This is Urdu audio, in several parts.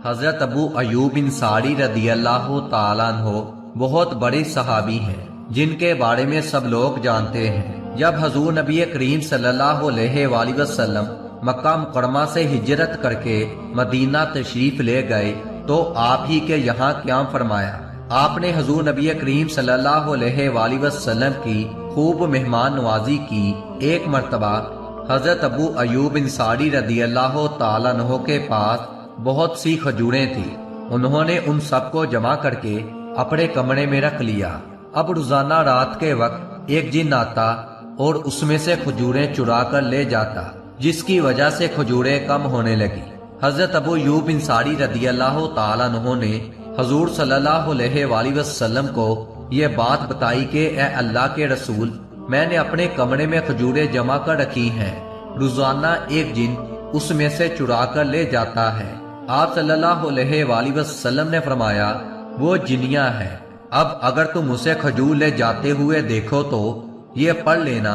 حضرت ابو ایوب انصاری رضی اللہ تعالیٰ عنہ بہت بڑے صحابی ہیں جن کے بارے میں سب لوگ جانتے ہیں۔ جب حضور نبی کریم صلی اللہ علیہ وآلہ وسلم مکہ مکرمہ سے ہجرت کر کے مدینہ تشریف لے گئے تو آپ ہی کے یہاں قیام فرمایا۔ آپ نے حضور نبی کریم صلی اللہ علیہ وآلہ وسلم کی خوب مہمان نوازی کی۔ ایک مرتبہ حضرت ابو ایوب انصاری رضی اللہ تعالیٰ عنہ کے پاس بہت سی کھجوریں تھیں۔ انہوں نے ان سب کو جمع کر کے اپنے کمرے میں رکھ لیا۔ اب روزانہ رات کے وقت ایک جن آتا اور اس میں سے کھجوریں چرا کر لے جاتا، جس کی وجہ سے کھجوریں کم ہونے لگی۔ حضرت ابو ایوب انصاری رضی اللہ تعالیٰ عنہ نے حضور صلی اللہ علیہ وآلہ وسلم کو یہ بات بتائی کہ اے اللہ کے رسول، میں نے اپنے کمرے میں کھجوریں جمع کر رکھی ہیں، روزانہ ایک جن اس میں سے چرا کر لے جاتا ہے۔ آپ صلی اللہ علیہ وآلہ وسلم نے فرمایا وہ جنیاں ہے، اب اگر تم اسے کھجور لے جاتے ہوئے دیکھو تو یہ پڑھ لینا،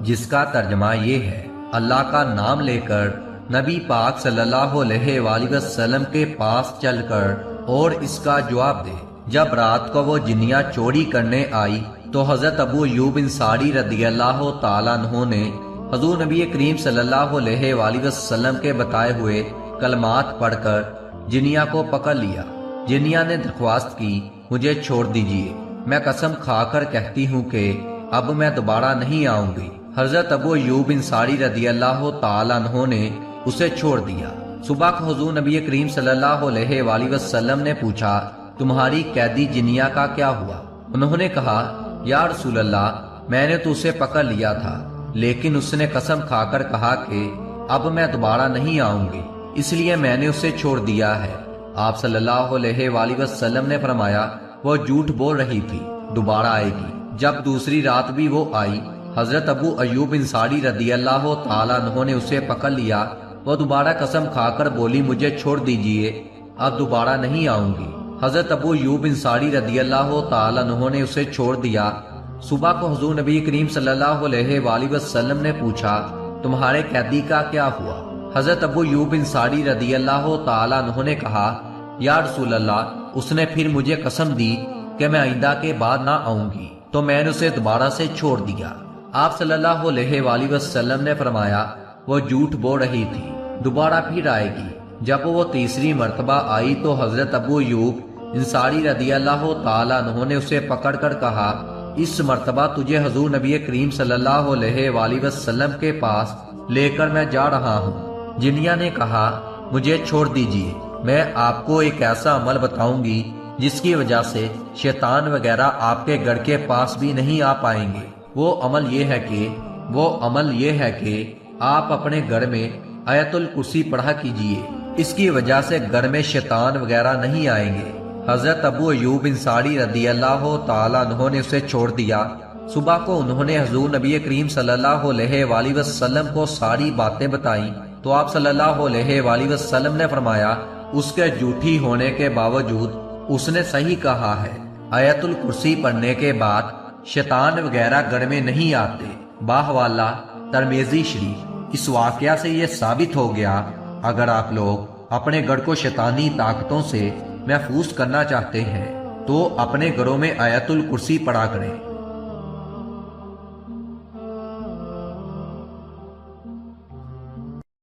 جس کا ترجمہ یہ ہے اللہ کا نام لے کر نبی پاک صلی اللہ علیہ وآلہ وسلم کے پاس چل کر اور اس کا جواب دے۔ جب رات کو وہ جنیاں چوری کرنے آئی تو حضرت ابو ایوب انصاری رضی اللہ تعالیٰ عنہ نے حضور نبی کریم صلی اللہ علیہ وآلہ وسلم کے بتائے ہوئے کلمات پڑھ کر جنیاں کو پکڑ لیا۔ جنیاں نے درخواست کی مجھے چھوڑ دیجیے، میں قسم کھا کر کہتی ہوں کہ اب میں دوبارہ نہیں آؤں گی۔ حضرت ابو ایوب انصاری رضی اللہ تعالیٰ عنہ نے اسے چھوڑ دیا۔ صبح کو حضور نبی کریم صلی اللہ علیہ وآلہ وسلم نے پوچھا تمہاری قیدی جنیاں کا کیا ہوا؟ انہوں نے کہا یا رسول اللہ، میں نے تو اسے پکڑ لیا تھا، لیکن اس نے قسم کھا کر کہا کہ اب میں دوبارہ نہیں آؤں گی، اس لیے میں نے اسے چھوڑ دیا ہے۔ آپ صلی اللہ علیہ وآلہ وسلم نے فرمایا وہ جھوٹ بول رہی تھی، دوبارہ آئے گی۔ جب دوسری رات بھی وہ آئی، حضرت ابو ایوب انصاری رضی اللہ تعالیٰ عنہ نے اسے پکڑ لیا۔ وہ دوبارہ قسم کھا کر بولی مجھے چھوڑ دیجیے، اب دوبارہ نہیں آؤں گی۔ حضرت ابو ایوب انصاری رضی اللہ تعالیٰ عنہ نے اسے چھوڑ دیا۔ صبح کو حضور نبی کریم صلی اللہ علیہ وآلہ وسلم نے پوچھا تمہارے قیدی کا کیا ہوا؟ حضرت ابو ایوب انصاری رضی اللہ تعالیٰ عنہ نے کہا یا رسول اللہ، اس نے پھر مجھے قسم دی کہ میں آئندہ کے بعد نہ آؤں گی، تو میں نے اسے دوبارہ سے چھوڑ دیا۔ آپ صلی اللہ علیہ وآلہ وسلم نے فرمایا وہ جھوٹ بول رہی تھی، دوبارہ پھر آئے گی۔ جب وہ تیسری مرتبہ آئی تو حضرت ابو ایوب انصاری رضی اللہ تعالیٰ عنہ نے اسے پکڑ کر کہا اس مرتبہ تجھے حضور نبی کریم صلی اللہ علیہ وآلہ وسلم کے پاس لے کر میں جا رہا ہوں۔ جنیاں نے کہا مجھے چھوڑ دیجیے، میں آپ کو ایک ایسا عمل بتاؤں گی جس کی وجہ سے شیطان وغیرہ آپ کے گھر کے پاس بھی نہیں آ پائیں گے۔ وہ عمل یہ ہے کہ آپ اپنے گھر میں آیت الکرسی پڑھا کیجیے، اس کی وجہ سے گھر میں شیطان وغیرہ نہیں آئیں گے۔ حضرت ابو ایوب انصاری رضی اللہ تعالیٰ عنہ نے اسے چھوڑ دیا۔ صبح کو انہوں نے حضور نبی کریم صلی اللہ علیہ وآلہ وسلم کو ساری باتیں بتائیں تو آپ صلی اللہ علیہ وآلہ وسلم نے فرمایا اس کے جھوٹی ہونے کے باوجود اس نے صحیح کہا ہے، آیت الکرسی پڑھنے کے بعد شیطان وغیرہ گھر میں نہیں آتے۔ باہوالا ترمذی شریف۔ اس واقعہ سے یہ ثابت ہو گیا اگر آپ لوگ اپنے گھر کو شیطانی طاقتوں سے محفوظ کرنا چاہتے ہیں تو اپنے گھروں میں آیت الکرسی پڑھا کریں۔